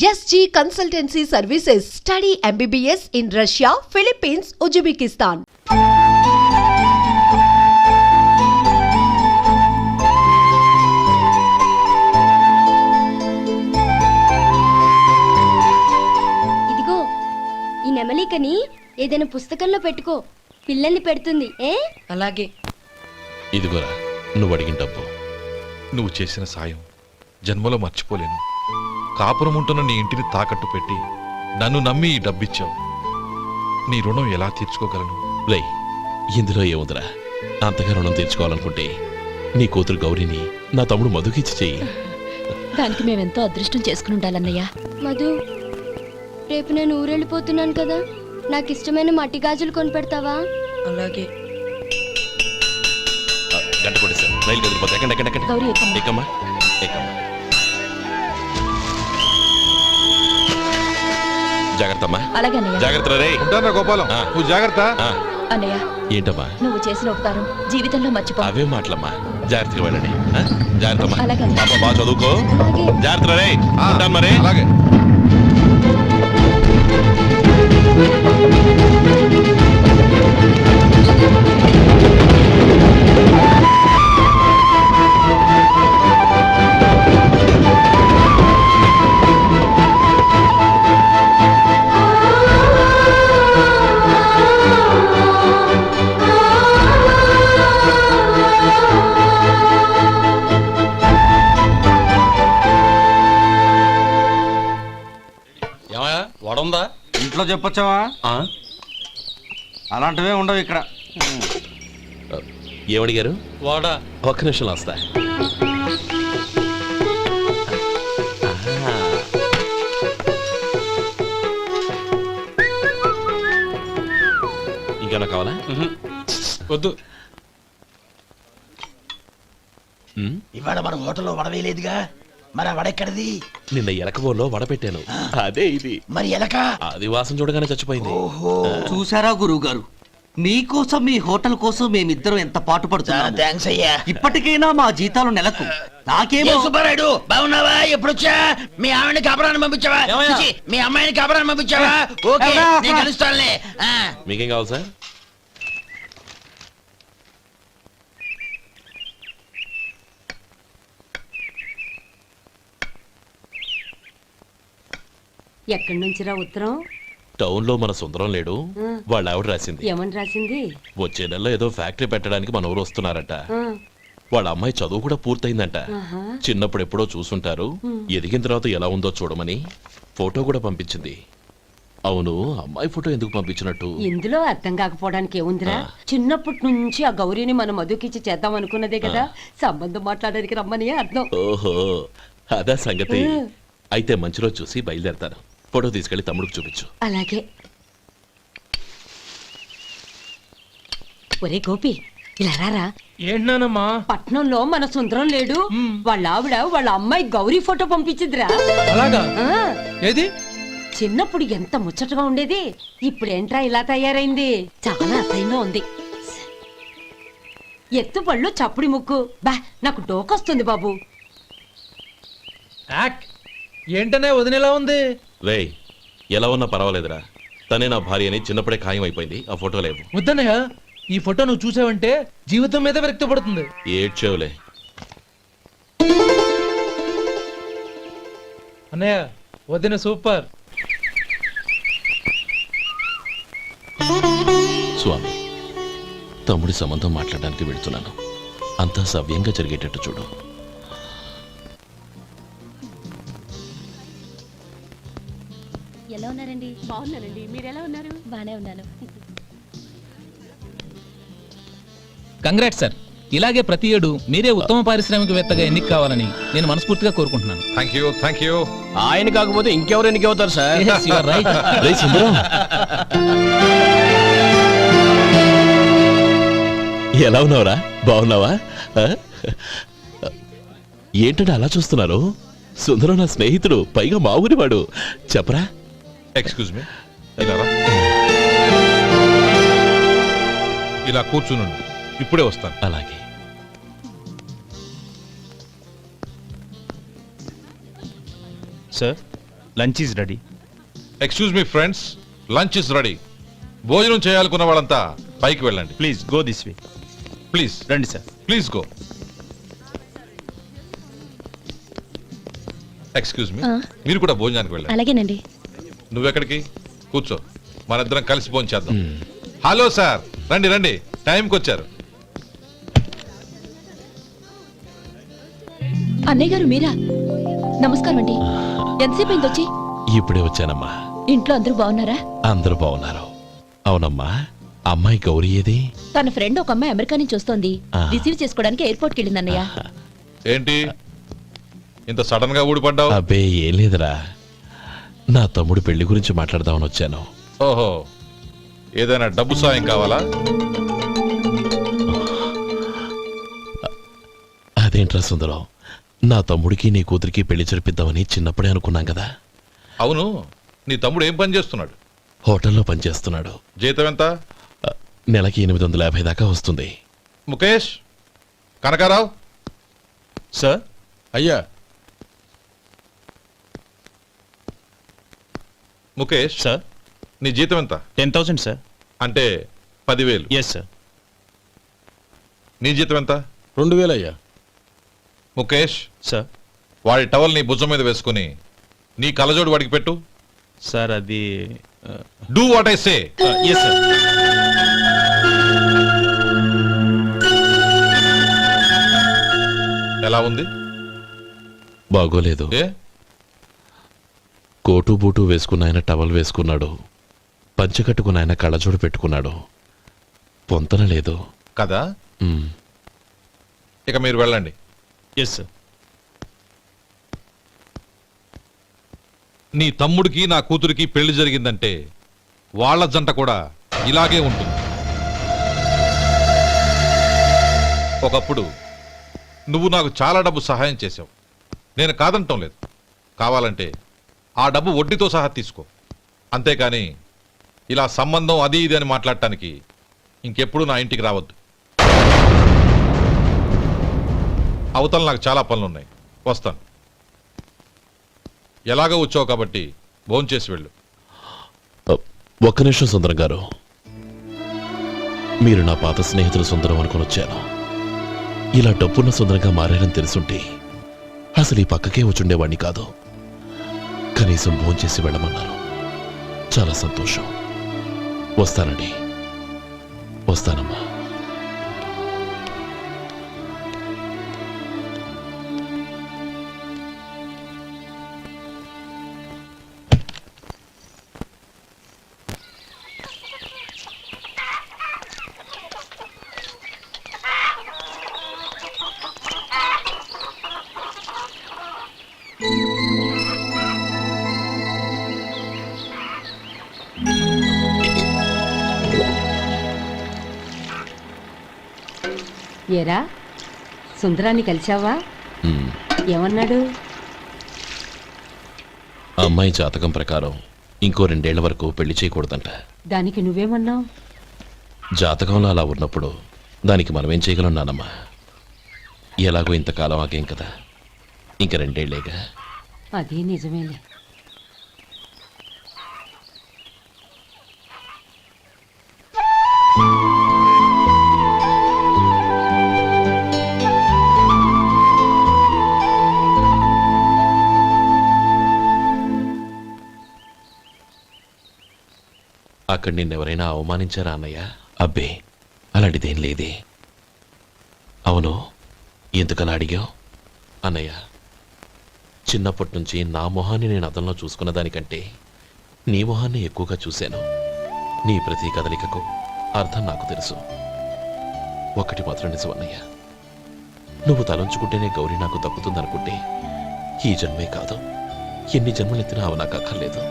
SG Consultancy Services. Study MBBS in Russia, Philippines, Uzbekistan. ఇదిగో ఈ నెమలికని ఏదైనా పుస్తకంలో పెట్టుకో, పిల్లల్ని పెడుతుంది. అలాగే. ఇదిగోరా నువ్వు అడిగిన డబ్బు. నువ్వు చేసిన సాయం జన్మలో మర్చిపోలేను. కాపురం ఉంటున్న నీ ఇంటిని తాకట్టు పెట్టి నన్ను నమ్మి ఈ డబ్బిచ్చావు. నీ రుణం ఎలా తీర్చుకోగలను? రేయ్, ఇందులో ఏముందిరా? అంతగా రుణం తీర్చుకోవాలనుకుంటే నీ కూతురు గౌరీని నా తమ్ముడు మధుకిచ్చి చెయ్యి. దానికి మేమెంతో అదృష్టం చేసుకుని ఉండాలన్నయ్య. మధు, రేపు నేను ఊరెళ్ళిపోతున్నాను కదా, నాకు ఇష్టమైన మట్టి గాజులు కొనిపెడతావా? అలాగే. గంట కొట్టేశాను, రైలు కదిలిపోతే ఎక్కండి. గౌరీ ఎక్కమ్మా. ఎక్కమ్మా ఎక్కమ్మా. జాగ్రత్త అమ్మా. అలాగే అన్నయ్య. జాగ్రత్త రే. ఉంటానా గోపాలం, నువ్వు జాగ్రత్త. అన్నయ్య, ఏంటమ్మా నువ్వు చేసిన ఉపకారం జీవితంలో మర్చిపో. అవే మాటలమ్మా, జాగ్రత్తగా వెళ్ళండి. జాగ్రత్త అలాగే. పాప బాగా చదువుకో. అలాగే. జాగ్రత్త రే. ఉంటాను మరి. అలాగే. వడుందా? ఇంట్లో చెప్పొచ్చావా? అలాంటివే ఉండవు ఇక్కడ. ఏమడిగారు? వాడా. ఒక్క నిమిషంలో వస్తా. ఇంకేమన్నా కావాలా? వద్దు. ఇవాళ మన హోటల్లో వడవేయలేదుగా, మరి ఆ వడెక్కడిది? నిన్న ఎలకబోలో వడ పెట్టాను, అదే ఇది. మరి ఎలక అది వాసన చూడగానే చచ్చిపోయింది. చూసారా గురువు గారు, మీకోసం మీ హోటల్ కోసం మేమిద్దరం ఎంత పాటు పడుతున్నాం. థ్యాంక్స్ అయ్యా. ఇప్పటికైనా మా జీతాలు నెలకు నాకేమో. సుబ్బారాయుడు బాగున్నావా? ఎప్పుడొచ్చా? మీ ఆవిడని కబరాన్ని పంపించావా? చిచి, మీ అమ్మాయిని కబరాన్ని పంపించావా? ఓకే, నేను కలుస్తానులే. మీకేం కావాలి సార్? ఎక్కడి నుంచిరా ఉత్తరం? టౌన్ లో మన సుందరం లేడు, వాళ్ళ ఆవిడ రాసింది. ఏమని రాసింది? వచ్చే నెలలో ఏదో ఫ్యాక్టరీ పెట్టడానికి మన ఊరు వస్తున్నారట. వాళ్ళ అమ్మాయి చదువు కూడా పూర్తయిందంట. చిన్నప్పుడు ఎప్పుడో చూసుంటారు, ఎదిగిన తర్వాత ఎలా ఉందో చూడమని ఫోటో కూడా పంపించింది. అవును, అమ్మాయి ఫోటో ఎందుకు పంపించినట్టు? ఇందులో అర్థం కాకపోవడానికి ఏముందిరా, చిన్నప్పటి నుంచి ఆ గౌరీని మనం మధుకిచ్చి చేద్దాం అనుకున్నదే కదా, సంబంధం మాట్లాడడానికి రమ్మని అర్థం. ఓహో, అదా సంగతి. అయితే మంచి రోజు చూసి బయలుదేరతాను. ఫోటో తీసుకెళ్లి తమ్ముడికి చూపించు. అలాగే. ఒరే గోపి, ఇలా రారా. ఏంటమ్మా? పట్నంలో మన సుందరం లేడు, వాళ్ళ ఆవిడ వాళ్ళ అమ్మాయి గౌరీ ఫోటో పంపించిద్రా. అలాగా? ఏది? చిన్నప్పుడు ఎంత ముచ్చటగా ఉండేది, ఇప్పుడేంట్రా ఇలా తయారైంది? చాలా అసహ్యంగా ఉంది. ఎత్తు పళ్ళు, చప్పుడి ముక్కు, బా నాకు డోకొస్తుంది బాబు. ఏంటనే వదినేలా ఉంది? రేయ్, ఎలా ఉన్నా పర్వాలేదురా, తనే నా భార్య అని చిన్నప్పుడే ఖాయం అయిపోయింది. ఆ ఫోటో లేవు. వద్దన్నయ్య, ఈ ఫోటో నువ్వు చూసావంటే జీవితం మీద వ్యక్తపడుతుంది. ఏడ్చేవులే. అన్నయ్య, వదిన సూపర్. స్వామి, తమ్ముడి సంబంధం మాట్లాడడానికి వెళుతున్నాను. అంతా సవ్యంగా జరిగేటట్టు చూడు. ఎలా ఉన్నారండి? బాగున్నానండి, మీరు ఎలా ఉన్నారు? బానే ఉన్నాను. Congrats sir. ఇలాగే ప్రతి ఏడు మీరే ఉత్తమ పారిశ్రామికవేత్తగా ఎన్నిక కావాలని నేను మనస్ఫూర్తిగా కోరుకుంటున్నాను. Thank you. ఆయన కాకపోతే ఇంకెవరు ఎన్నికవుతారు sir? Yes, you are right. రేయ్ సుందరం, ఎలా ఉన్నావురా? బాగున్నావా? ఏంటంటే అలా చూస్తున్నారు? సుందరం నా స్నేహితుడు, పైగా మా ఊరివాడు. చెప్పరా? ఎక్స్క్యూజ్ మీ, ఇలా కూర్చునుండు, ఇప్పుడే వస్తాను. అలాగే. Sir, lunch is ready. Excuse me friends, lunch is ready. భోజనం చేయాలనుకున్న వాళ్ళంతా పైకి వెళ్ళండి. Please go this way. Please రండి sir. Please go. Excuse me, మీరు కూడా భోజనానికి వెళ్ళండి. అలాగేనండి. నువ్వెక్కడికి? కూర్చో, మనిద్దరం కలిసి భోజనం చేద్దాం. హలో సార్, రండి రండి, టైంకి వచ్చారు. అన్నయ్య గారు మీరా? నమస్కారం అండి. ఎంతసేపు అయింది వచ్చి? ఇప్పుడే వచ్చానమ్మా. ఇంట్లో అందరూ బాగున్నారా? అందరూ బాగున్నారు. అవునమ్మా, అమ్మాయి గౌరీ ఏది? తన ఫ్రెండ్ ఒక అమ్మాయి అమెరికా నుంచి వస్తోంది. ఆ. రిసీవ్ చేసుకోవడానికి ఎయిర్పోర్ట్కి వెళ్ళింది అన్నయ్య. ఏంటి ఇంత సడన్ గా ఊడిపడ్డావు? అబ్బే ఏం లేదురా, నా తమ్ముడు పెళ్లి గురించి మాట్లాడదామని వచ్చాను. ఓహో, ఏదైనా డబ్బు సాయం కావాలా? అదేంట్రా సుందరం, నా తమ్ముడికి నీ కూతురికి పెళ్లి జరిపిద్దామని చిన్నప్పుడే అనుకున్నాం కదా. అవును, నీ తమ్ముడు ఏం పని చేస్తున్నాడు? హోటల్లో పనిచేస్తున్నాడు. జీతం ఎంత? నెలకి 850 దాకా వస్తుంది. ముఖేష్, కనకారావు. సార్. అయ్యా ముఖేష్, సార్. నీ జీతం ఎంత? 10,000 సార్. అంటే 10,000. Yes sir. నీ జీతం ఎంత? 2,000 అయ్యా. ముఖేష్, సార్. వాడి టవల్ నీ భుజం మీద వేసుకుని నీ కలజోడు వాడికి పెట్టు. సార్ అది do what I say. Yes sir. ఎలా ఉంది? బాగోలేదు. ఏ? కోటు బూటు వేసుకున్న ఆయన టవల్ వేసుకున్నాడు, పంచె కట్టుకున్న ఆయన కళ్ళజోడు పెట్టుకున్నాడు. పొంతన లేదు కదా. ఉమ్. ఇక మీరు వెళ్ళండి. Yes sir. నీ తమ్ముడికి నా కూతురికి పెళ్లి జరిగిందంటే వాళ్ళ జంట కూడా ఇలాగే ఉంటుంది. ఒకప్పుడు నువ్వు నాకు చాలా డబ్బు సహాయం చేశావు, నేను కాదంటం లేదు. కావాలంటే ఆ డబ్బు వడ్డీతో సహా తీసుకో. అంతేకాని ఇలా సంబంధం అది ఇది అని మాట్లాడటానికి ఇంకెప్పుడు నా ఇంటికి రావద్దు. అవతల నాకు చాలా పనులున్నాయి, వస్తాను. ఎలాగో వచ్చావు కాబట్టి భోంచేసి వెళ్ళు. ఒక్క నిమిషం సుందరం గారు, మీరు నా పాత స్నేహితులు సుందరం అనుకుని వచ్చాను. ఇలా డబ్బున్న సుందరంగా మారారని తెలుసుంటే అసలు ఈ పక్కకే వచ్చుండేవాణ్ణి కాదు. కనీసం భోంచేసి వెళ్ళమన్నారు, చాలా సంతోషం. వస్తానండి, వస్తానమ్మా. ఏరా, సుందరాన్ని కలిశావా? ఉమ్. ఏమన్నాడు? అమ్మాయి జాతకం ప్రకారం ఇంకో 2 ఏళ్ల వరకు పెళ్లి చేయకూడదంట. దానికి నువ్వేమన్నావు? జాతకంలో అలా ఉన్నప్పుడు దానికి మనమేం చేయగలం నానమ్మా? ఎలాగో ఇంతకాలం ఆగేం కదా, ఇంక 2 ఏళ్లేగా. అది నిజమేలే. అక్కడ నిన్నెవరైనా అవమానించారా అన్నయ్య? అబ్బే, అలాంటిదేం లేదే. అవును, ఎందుకలా అడిగావు? అన్నయ్య, చిన్నప్పటి నుంచి నా మొహాన్ని నేను అద్దంలో చూసుకున్న దానికంటే నీ మొహాన్ని ఎక్కువగా చూశాను. నీ ప్రతి కదలికకు అర్థం నాకు తెలుసు. ఒకటి మాత్రం నిజం అన్నయ్య, నువ్వు తలంచుకుంటేనే గౌరీ నాకు దక్కుతుందనుకుంటే ఈ జన్మే కాదు, ఎన్ని జన్మలెత్తినా అవి నాకు అక్కర్లేదు.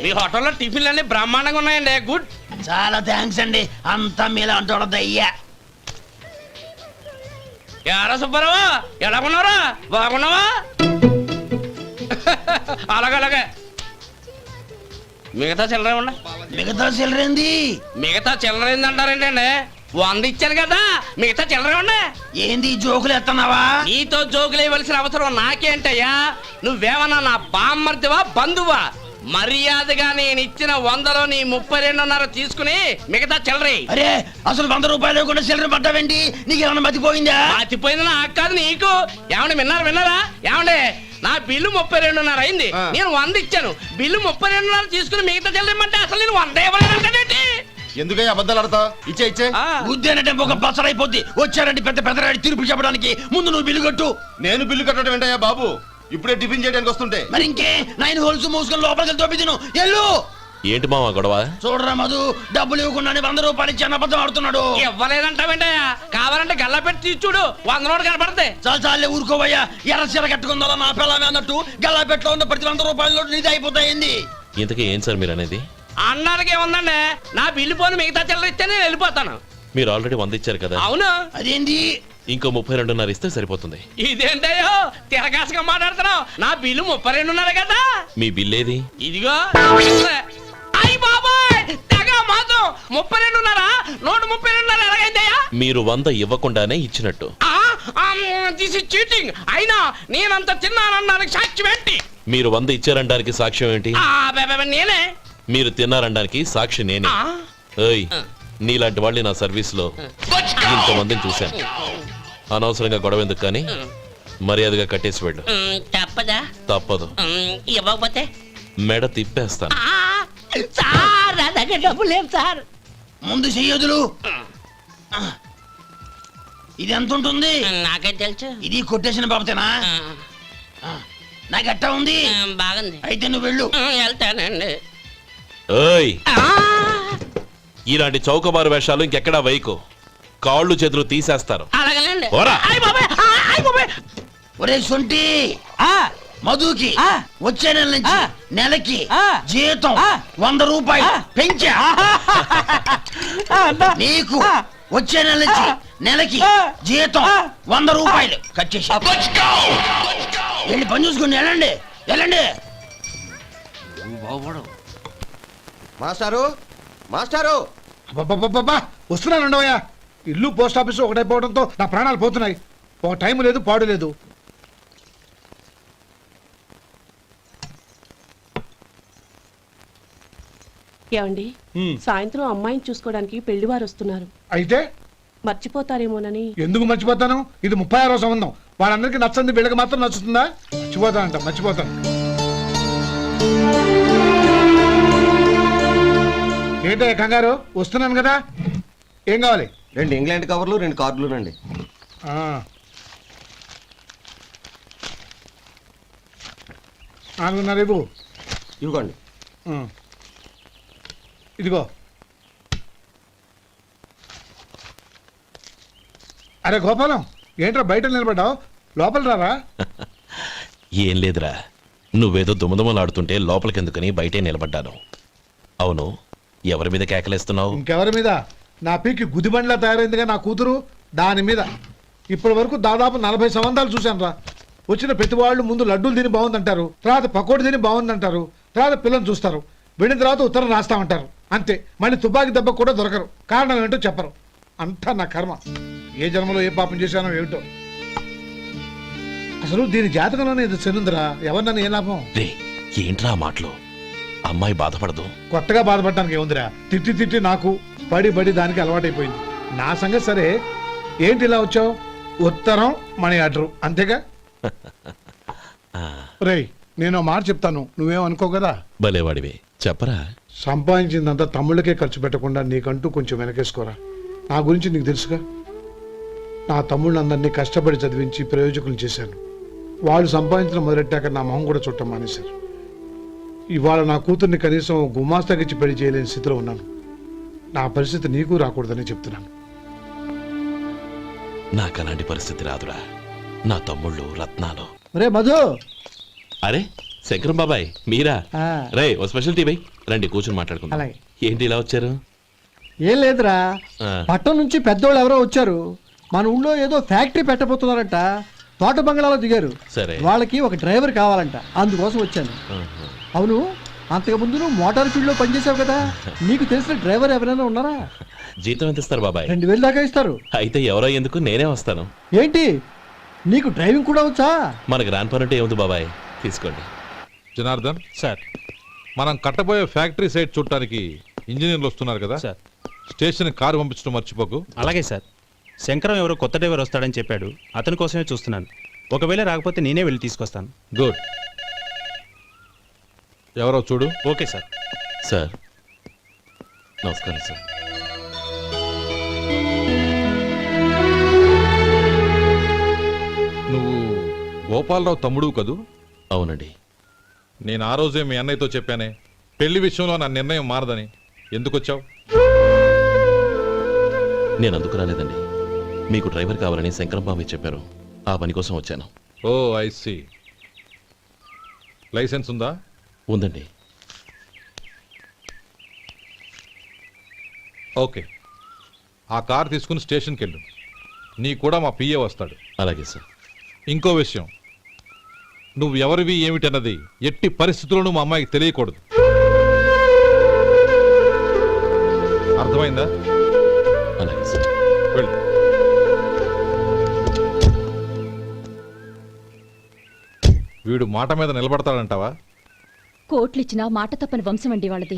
మీ హోటల్లో టిఫిన్లు అన్ని బ్రహ్మాండంగా ఉన్నాయండి. గుడ్, చాలా థ్యాంక్స్ అండి. అంతా మీలా అంటాడు అయ్యా. ఎరా సుబ్బారావు, ఎలా ఉన్నారా? బాగున్నావా? అలాగే మిగతా చిల్లర ఉండ. మిగతా చిల్లరేంది? మిగతా చిల్లరేంది అంటారేంటండి? 100 ఇచ్చాను కదా, మిగతా చిల్లర ఉండే. ఏంది జోకులు ఎత్తన్నావా? నీతో జోకులు ఇవ్వాల్సిన అవసరం నాకేంటయ్యా? నువ్వేమన్నా నా బామ్మర్దివా బంధువా? మర్యాదగా నేను ఇచ్చిన 100లో నీ 32.5 తీసుకుని మిగతా చిల్లరే. అరే అసలు 100 రూపాయలు కూడా చిల్లర పడ్డావేంటి? నీకు ఏమన్నా మతిపోయిందా? మతిపోయింది నాకు కాదు నీకు. ఏమండి విన్నారా? ఏమండి నా బిల్లు 32.5 అయింది, నేను 100 ఇచ్చాను. బిల్లు 32.5 తీసుకుని మిగతా చిల్లరమంటే అసలు నేను 100 ఇవ్వలేదంటే ఎందుకయ్యా అబద్ధాలు ఆడతావు? ఇచ్చే ఉద్యానంటే ఒక బసరైపోద్ది. వచ్చారంటే పెద్ద పెద్దరాడి తీర్పు చెప్పడానికి ముందు నువ్వు బిల్లు కట్టు. నేను బిల్లు కట్టడం ఏంటయ్యా బాబు? ఇప్పుడే టిఫిన్ చేయడానికి వస్తుంటే. మరి ఇంకే 9 హోల్స్ మూసుకొని లోపలికి తోపి తిను. ఎల్లు. ఏంటి మావా గొడవ? చూడరా మధు, డబ్బులు ఇవ్వకుండానే 100 రూపాయలు ఇచ్చి అబద్ధం ఆడుతున్నాడు. ఇవ్వలేదంటావేంటయ్యా? కావాలంటే గల్లా పెట్టి తీసి చూడు, 100 నోటు కనపడతాయి. చాలే ఊరుకోవయ్యా. ఎర్ర చీర కట్టుకుందా నా పిల్లమే అన్నట్టు గల్లా పెట్లో ఉన్న ప్రతి 100 రూపాయల నోటు నీది అయిపోతాయింది. ఇంతకీ ఏం సార్ మీరు అనేది? అన్నానికి ఏముందండి, నా బిల్లు పోను మిగతా చిల్లర ఇస్తే నేను వెళ్ళిపోతాను. మీరు ఆల్రెడీ 100 ఇచ్చారు కదా. అవును. అదేంటి? ఇంకో 32.5 ఇస్తే సరిపోతుంది. ఇదేంటయ్యో తిరగాసుగా మాట్లాడుతున్నావు? నా బిల్లు 32.5 కదా. మీ బిల్ ఏది? ఇదిగో. అయ్య బాబాయ్, తెగ మాతో 32.5 నోటు 32.5 ఎలాగైందయ్యా? మీరు 100 ఇవ్వకుండానే ఇచ్చినట్టు. This is cheating. అయినా నేనంత తిన్నానన్నానికి సాక్ష్యం ఏంటి? మీరు 100 ఇచ్చారనడానికి సాక్ష్యం ఏంటి? నేనే. మీరు తిన్నారనడానికి సాక్షి నేనే. ఏయ్, నీలాంటి వాళ్ళని నా సర్వీస్ లో ఇంతమందిని చూశాను. అనవసరంగా గొడవ ఎందుకు కానీ మర్యాదగా కట్టేసి వెళ్ళు. తప్పదా? తప్పదు. ఇవ్వకపోతే మెడ తిప్పేస్తాను. సార్ నా దగ్గర డబ్బు లేవు సార్. ముందు చెయ్యదులు. ఇది ఎంత ఉంటుంది? నాకే తెలుసు. ఇది కొట్టేసిన బాబతేనా? నాకు ఎట్టా ఉంది? బాగుంది. అయితే నువ్వు వెళ్ళు. వెళ్తానండి. ఏయ్, ఇలాంటి చౌకబారు వేషాలు ఇంకెక్కడా వైకు. కాళ్ళు చేతులు తీసేస్తారు. అలాగేనండి. పోరా. ఒరే సొంటి, మధుకి వచ్చే నెల నుంచి నెలకి జీతం 100 రూపాయలు పెంచా. నీకు వచ్చే నెల నుంచి నెలకి జీతం 100 రూపాయలు కట్ చేసి వెళ్ళి పని చూసుకుని వెళ్ళండి. మాస్టారు మాస్టారు వస్తున్నాను ఉండవయ్యా. ఇల్లు పోస్ట్ ఆఫీసు ఒకటైపోవడంతో నా ప్రాణాలు పోతున్నాయి. ఒక టైం లేదు, పాడు లేదు. ఏమండి, సాయంత్రం అమ్మాయిని చూసుకోవడానికి పెళ్లివారు వస్తున్నారు. అయితే మర్చిపోతారేమోనని. ఎందుకు మర్చిపోతాను? ఇది 36వ సంబంధం. వాళ్ళందరికీ నచ్చంది వీళ్ళకి మాత్రం నచ్చుతుందా? మర్చిపోతాను. ఏంటో కంగారు? వస్తున్నాను కదా. ఏం కావాలి? 2 ఇంగ్లాండ్ కవర్లు 2 కార్డులు రండి. రేపు ఇవ్వండి. ఇదిగో. అరే గోపాలం, ఏంట్రా బయట నిలబడ్డావు? లోపల రారా. ఏం లేదురా, నువ్వేదో దుమదుమలాడుతుంటే లోపలికెందుకని బయటే నిలబడ్డాను. అవును, ఎవరి మీద కేకలేస్తున్నావు? ఇంకెవరి మీద? నా పీకి గుదిబండ్లా తయారైందిగా నా కూతురు, దాని మీద. ఇప్పటి వరకు దాదాపు 40 సంబంధాలు చూశాను రా. వచ్చిన ప్రతి వాళ్ళు ముందు లడ్డూలు తిని బాగుందంటారు, తర్వాత పకోడి తిని బాగుందంటారు, తర్వాత పిల్లలు చూస్తారు, వెళ్ళిన తర్వాత ఉత్తరం రాస్తామంటారు. అంతే. మళ్ళీ తుపాకి దెబ్బ కూడా దొరకరు. కారణం ఏంటో చెప్పరు. అంతా నా కర్మ. ఏ జన్మలో ఏ పాపం చేశానో ఏమిటో. అసలు దీని జాతకంలోనే ఇది చెల్లుందిరా. ఎవరినన్నా ఏ లాభం? ఏంట్రా మాటలు? అమ్మాయి బాధపడదు. కొత్తగా బాధపడటానికి ఏముందిరా? తిట్టి నాకు పడి దానికి అలవాటైపోయింది. నా సంగతి సరే, ఏంటి ఇలా వచ్చావు? ఉత్తరం మనీ ఆర్డర్ అంతేగా. రేయ్, నేను మాట చెప్తాను, నువ్వేం అనుకో కదా. భలేవాడివే, చెప్పరా. సంపాదించిందంతా తమ్ముళ్ళకే ఖర్చు పెట్టకుండా నీకంటూ కొంచెం వెనకేసుకోరా. నా గురించి నీకు తెలుసుగా. నా తమ్ముళ్ళందరినీ కష్టపడి చదివించి ప్రయోజకులు చేశాను. వాళ్ళు సంపాదించడం మొదలెట్టాక నా మొహం కూడా చుట్టం మానేశారు. ఇవాళ నా కూతుర్ని కనీసం గుమాస్తాకిచ్చి పెళ్లి చేయలేని స్థితిలో ఉన్నాను. నా పరిస్థితి నీకు రాకూడదని చెప్తున్నాను. నాకు అలాంటి పరిస్థితి రాదురా. నా తమ్ముళ్ళు రత్నాలు. రే మధు. అరే శంకరం బాబాయ్, మీరా? రే, ఓ స్పెషల్ టీ బై. రండి కూర్చొని మాట్లాడుకుందాం. ఏంటి ఇలా వచ్చారు? ఏం లేదురా, పట్టణం నుంచి పెద్దోళ్ళు ఎవరో వచ్చారు. మన ఊళ్ళో ఏదో ఫ్యాక్టరీ పెట్టబోతున్నారంట. తోట బంగ్లాలో దిగారు. సరే. వాళ్ళకి ఒక డ్రైవర్ కావాలంట, అందుకోసం వచ్చాను. అవును, అంతకుముందు నువ్వు మోటార్ ఫీల్డ్ లో పనిచేసావు కదా, నీకు తెలిసిన డ్రైవర్ ఎవరైనా ఉన్నారా? జీతం ఎంత ఇస్తారు బాబాయ్? 2000 దాకా ఇస్తారు. అయితే ఎవరో ఎందుకు, నేనే వస్తాను. ఏంటి, నీకు డ్రైవింగ్ కూడా వచ్చా? మన గ్రాండ్ పరంటే ఏముంది బాబాయ్, తీసుకోండి. జనార్దన్ సార్. మనం కట్టబోయే ఫ్యాక్టరీ సైట్ చూడటానికి ఇంజనీర్లు వస్తున్నారు కదా సార్. స్టేషన్ కారు పంపించడం మర్చిపోకు. అలాగే సార్. శంకరం ఎవరో కొత్త డ్రైవర్ వస్తాడని చెప్పాడు, అతని కోసమే చూస్తున్నాను. ఒకవేళ రాకపోతే నేనే వెళ్ళి తీసుకొస్తాను. గుడ్. ఎవరో చూడు. Okay sir. సార్ నమస్కారం సార్. నువ్వు గోపాలరావు తమ్ముడు కదూ? అవునండి. నేను ఆ రోజే మీ అన్నయ్యతో చెప్పానే, పెళ్లి విషయంలో నా నిర్ణయం మారదని. ఎందుకు వచ్చావు? నేను అందుకు రాలేదండి, మీకు డ్రైవర్ కావాలని శంకరం బాబాయ్ చెప్పారు, ఆ పని కోసం వచ్చాను. ఓ ఐ సీ. లైసెన్స్ ఉందా? ఉందండి. ఓకే, ఆ కార్ తీసుకుని స్టేషన్కి వెళ్ళు. నీ కూడా మా పిఏ వస్తాడు. అలాగే సార్. ఇంకో విషయం, నువ్వు ఎవరివి ఏమిటన్నది ఎట్టి పరిస్థితుల్లోనూ మా అమ్మాయికి తెలియకూడదు. అర్థమైందా? అలాగే సార్. వెళ్ళు. వీడు మాట మీద నిలబడతాడంటావా? కోట్లిచ్చినా మాట తప్పని వంశం అండి వాళ్ళది.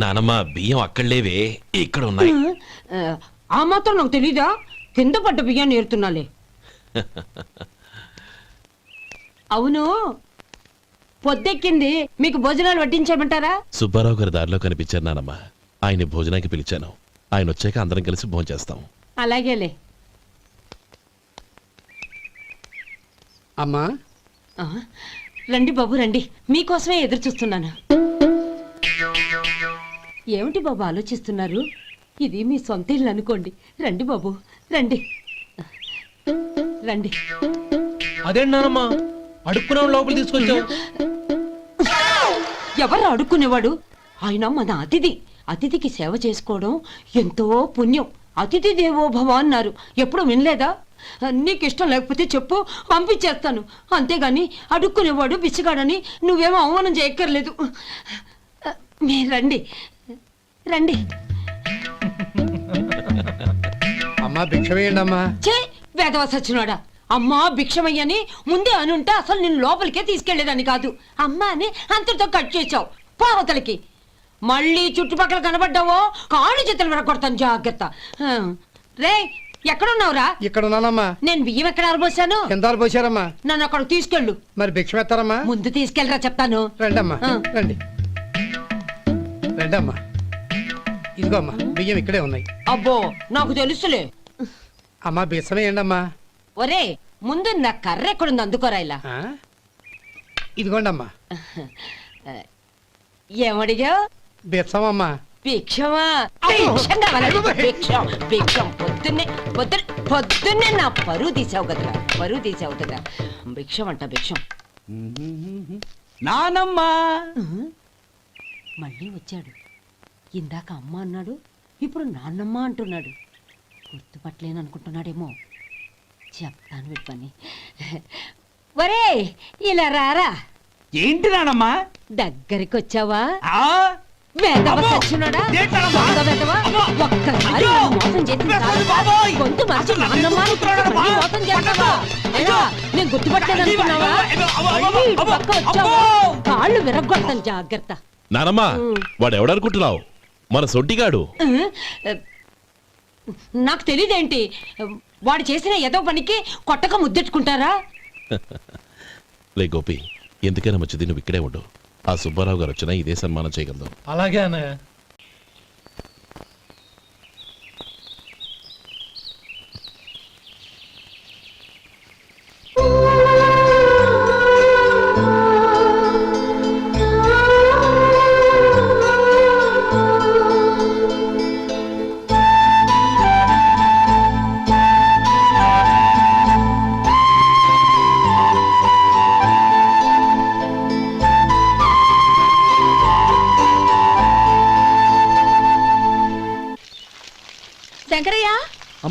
నానమ్మ, బియ్యం అక్కడ లేవే, ఇక్కడ ఉన్నాయి. ఆ మాత్రం నాకు తెలీదా? కింద పడ్డ బియ్యాన్ని ఏరుతున్నాలే. అవును, పొద్దెక్కింది, మీకు భోజనాలు వడ్డించమంటారా? సుబ్బారావు గారి దారిలో కనిపించారు నానమ్మ, ఆయన్ని భోజనానికి పిలిచాను. ఆయన వచ్చాక అందరం కలిసి భోజనం చేస్తాం. అలాగేలే. అమ్మా, రండి బాబు రండి, మీకోసమే ఎదురు చూస్తున్నాను. ఏమిటి బాబు ఆలోచిస్తున్నారు? ఇది మీ సొంత ఇల్లు అనుకోండి. రండి బాబు రండి రండి. అదేంటమ్మా అడుక్కునే లోపల తీసుకొచ్చావు? ఎవరు అడుక్కునేవాడు? ఆయన మన అతిథి. అతిథికి సేవ చేసుకోవడం ఎంతో పుణ్యం. అతిథి దేవో భవ అన్నారు, ఎప్పుడు వినలేదా? నీకు ఇష్టం లేకపోతే చెప్పు, పంపించేస్తాను. అంతేగాని అడుక్కునేవాడు బిచ్చగాడని నువ్వేమో అవమానం చేయక్కర్లేదు. మీరు రండి రండి. అమ్మా భిక్ష వేయండి అమ్మా. చే వేదవ సచ్చినాడా, అమ్మా భిక్షమయ్యని ముందే అనుంటే అసలు నిన్ను లోపలికే తీసుకెళ్లేదని కాదు. అమ్మా అని అంతటితో కట్ చేసావు. పావతలకి మళ్ళీ చుట్టుపక్కల కనబడ్డావో కాళ్ళు చేతులు విరగొడతాను, జాగ్రత్త. రే ఎక్కడున్నావురా? ఇక్కడ ఉన్నానమ్మా. నేను బియ్యం ఎక్కడ ఆరబోసాను? కిందాలు పోసారమ్మా. నన్ను అక్కడ తీసుకెళ్ళు. మరి భిక్ష పెడతారమ్మా? ముందు తీసుకెళ్ళరా చెప్తాను. రండమ్మా రండి రండమ్మా. ఇదిగో అమ్మా, బియ్యం ఇక్కడే ఉన్నాయి. అబ్బో నాకు తెలుసులే. అమ్మా బిచ్చం వేయండి అమ్మా. ఒరే ముందు నా కర్ర ఎక్కడుంది, అందుకోరా ఇలా. ఇదిగోండి అమ్మా. ఏమడిగా? బిచ్చం అమ్మా. భిక్షమా? భిక్షం కావాలండి, భిక్షం భిక్షం. పొద్దున్నే నా పరువు తీసావు కదరా, పరువు తీసావు కదా. భిక్షం అంట భిక్షం. నానమ్మా మళ్ళీ వచ్చాడు. ఇందాక అమ్మ అన్నాడు, ఇప్పుడు నాన్నమ్మ అంటున్నాడు. గుర్తుపట్టలేను అనుకుంటున్నాడేమో. చెప్తాను విప్పని. ఒరే ఇలా రారా. ఏంటి నానమ్మా? దగ్గరికి వచ్చావా? వేదవ సచ్చినోడా, దొంగ వేదవ. ఒక్కసారి నన్ను మోసం చేసింది చాలు. గొంతు మార్చి నాన్నమ్మ అని మళ్ళీ మోసం చేస్తావా? ఏరా, నేను గుర్తుపట్టలేదు అనుకున్నావా? మళ్ళీ ఇటు పక్క వచ్చావా, కాళ్ళు విరగొడతాను, జాగ్రత్త. నానమ్మ, వాడు ఎవడనుకుంటున్నావు? మన సొంటిగాడు. నాకు తెలీదేంటి? వాడు చేసిన ఏదో పనికి కొట్టక ముద్దెట్టుకుంటారా? లే గోపి, ఎందుకైనా మంచిది నువ్వు ఇక్కడే ఉండు. ఆ సుబ్బారావు గారు వచ్చినా ఇదే సన్మానం చేయగలదు. అలాగే అన్నయ్య.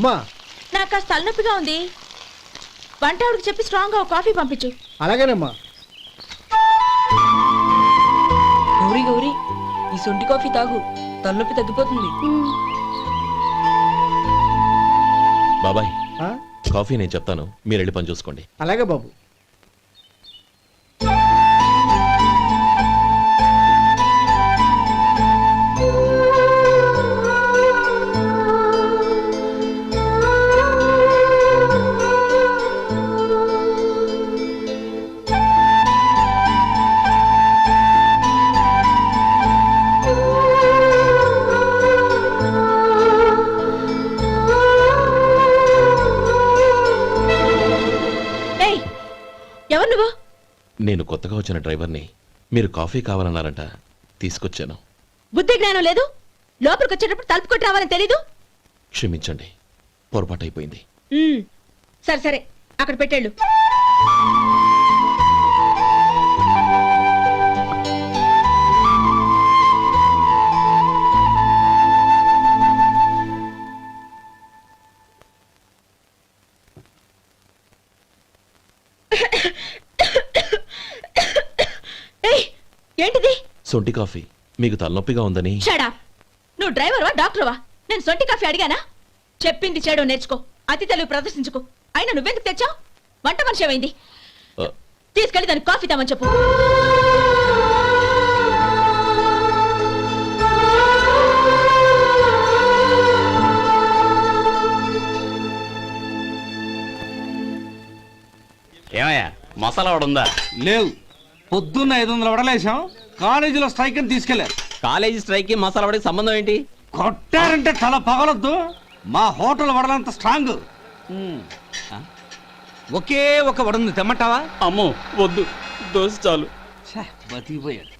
అమ్మా నాకు కాస్త తలనొప్పిగా ఉంది. వంట ఆవిడకి చెప్పి స్ట్రాంగ్ గా కాఫీ పంపించు. అలాగేనమ్మా. గౌరీ గౌరీ, ఈ సొంటి కాఫీ తాగు, తలనొప్పి తగ్గిపోతుంది. బాబాయ్ కాఫీ నేను చెప్తాను, మీరు వెళ్ళి పని చూసుకోండి. అలాగే బాబు. ఎవరు నువ్వు? నేను కొత్తగా వచ్చిన డ్రైవర్ని. మీరు కాఫీ కావాలన్నారంట, తీసుకొచ్చాను. బుద్ధి జ్ఞానం లేదు. లోపలికి వచ్చేటప్పుడు తలుపు కొట్టి రావాలని తెలీదు. క్షమించండి, పొరపాటు అయిపోయింది. సరే సరే, అక్కడ పెట్టేళ్ళు. ఏంటిది? సొంటి కాఫీ. మీకు తలనొప్పిగా ఉందని. షడా, నువ్వు డ్రైవర్వా డాక్టర్వా? నేను సొంటి కాఫీ అడిగానా? చెప్పింది చేయడం నేర్చుకో, అతి తెలివి ప్రదర్శించుకో. అయినా నువ్వెందుకు తెచ్చావు? వంట మనిషి ఏమైంది? తీసుకెళ్ళి దానికి కాఫీ తామని చెప్పు. ఏమయ్యా మసాలా వడ ఉందా? లేవు. పొద్దున్న 500 వడలేసాం, కాలేజీలో స్ట్రైక్ అని తీసుకెళ్లారు. కాలేజీ స్ట్రైక్ కి మసాలా వడకి సంబంధం ఏంటి? కొట్టారంటే తల పగలొద్దు. మా హోటల్ వడలంత స్ట్రాంగ్. ఒకే ఒక వడుంది, తెమ్మంటావా? అమ్మో వద్దు, దోశ చాలు. బతికిపోయాడు.